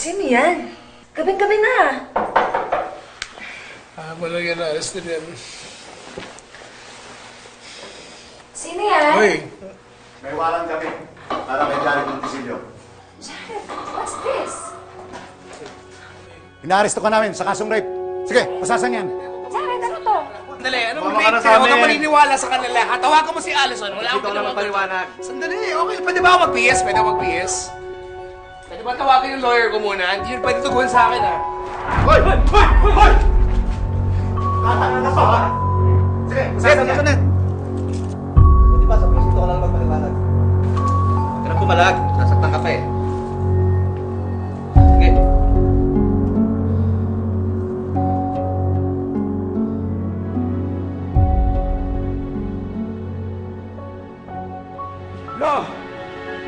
Sino yan? Gabing-gabi na. Walang yan, alas na yan. Sino yan? Hoy! May warang kami para kay Jared Montisillo. Jared, what's this? Inaaresto ka namin sa kasong rape. Sige, pasasan yan. Jared, ano to? Sandali, ano mo Mama ka na late sa ka? Huwag amin. kang maniniwala sa kanila. Tawagan mo si Allison. Wala akong Ito naman paliwanag. Sandali, okay. Pwede ba ako mag-PS? Pwede ako mag-PS? Pwede ba tawagin yung lawyer ko muna? Hindi yun pwede tuguhan sa akin, ha? Hoy! Hoy! Hoy! Tatanga na pa, ha? Sige, pasasan yan. Di ba, sa presinto ka lang magpaliwanag. Huwag ka na pumalag. Nasaktan ka pa eh. Sige. No!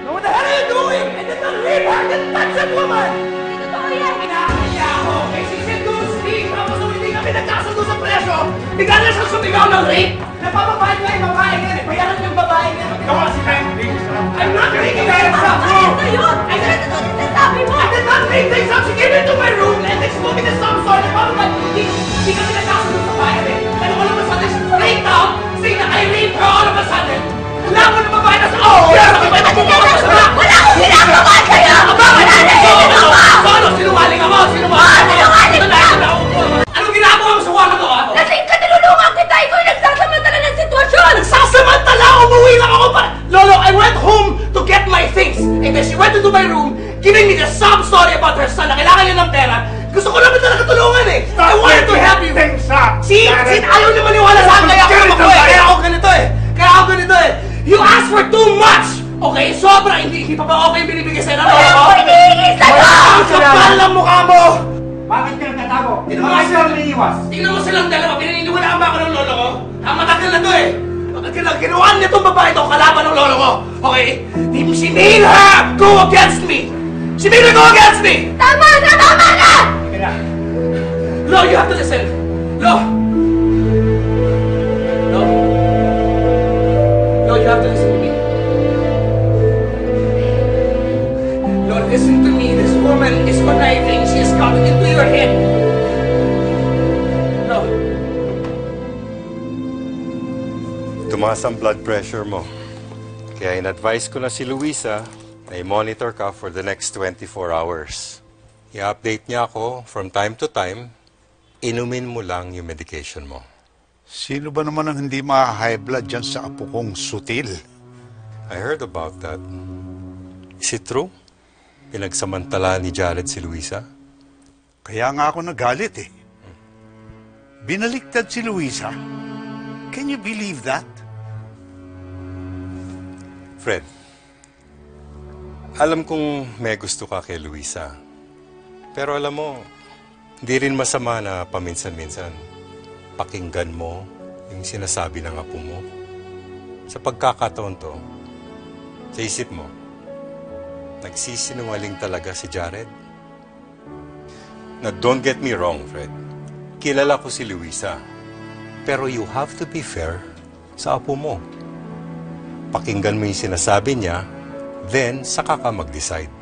No, what the hell are you doing? I did not rape her! I didn't touch that woman! Hindi totoo yan. Kinakaya ako! May sisid doon sleep! Tapos nung hindi kami nagkasundo sa presyo, bigla na siyang sumigaw ng rape! Napapapahal nga yung babae nga eh! Bayaran yung babae nga! Gawa si Ben! I'm not making things up! Ano na yun? Ay, ganito to din sinasabi mo. I did not make things up! She came into my room and then she told me this some sort of hindi kami nagkasundo sa bayan eh! And all of a sudden, she freaked out saying that I raped her all of a sudden! Wala mo na babae na sa... Oh! Wala mo na babae na sa... Wala akong ginagawa sa'yo! Wala na ginagawa! Ano? Sinungaling ako! Sinungaling ka! Anong ginagawa mo sa wala to? Lasing ka, nilulungan kita! Ikaw yung nagsasamantala ng sitwasyon! Nagsasamantala! Umuwi lang ako pa! Lolo, I went home to get my things. And then she went into my room, giving me the sob story about her son na kailangan niya ng pera. Gusto ko naman talaga tulungan eh. I wanted to help you. See, ayaw niya maniwala sa akin. Kaya ako naman ko eh. Kaya ako ganito eh. Kaya ako ganito eh. You asked for too much! Okay, sobra! Hindi pa ba okay binibigay sa'yo ng lolo ko? Wala akong hinihingi sa'yo! Ang kapal ng mukha mo! Bakit ka nagtatago? Tingnan mo Bakit silang ka umiiwas? Tingnan mo silang dalawa, pinaniniwalaan ba ako ng lolo ko? Ang matagal na to eh! Ginawa niya itong babae ito, kalaban ng lolo ko! Okay? She made her go against me! She made her go against me! Tama na! Tama na! Sige na. Lo, you have to listen! Lo! Lo! Lo, you have to listen to me. Lo, listen to me. This woman is conniving. She has gotten into your head. Lo! Tumaas ang blood pressure mo. Kaya in-advise ko na si Luisa na i-monitor ka for the next 24 hours. I-update niya ako from time to time. Inumin mo lang yung medication mo. Sino ba naman ang hindi ma-high blood dyan sa apo kong Sutil? I heard about that. Is it true? Pinagsamantala ni Jared si Luisa? Kaya nga ako nagalit eh. Binaliktad si Luisa. Can you believe that? Fred, alam kong may gusto ka kay Luisa. Pero alam mo, hindi rin masama na paminsan-minsan pakinggan mo yung sinasabi ng apo mo. Sa pagkakataon to, sa isip mo, nagsisinungaling talaga si Jared? Now, don't get me wrong, Fred. Kilala ko si Luisa. Pero you have to be fair sa apo mo. Pakinggan mo yung sinasabi niya, then saka ka mag-decide.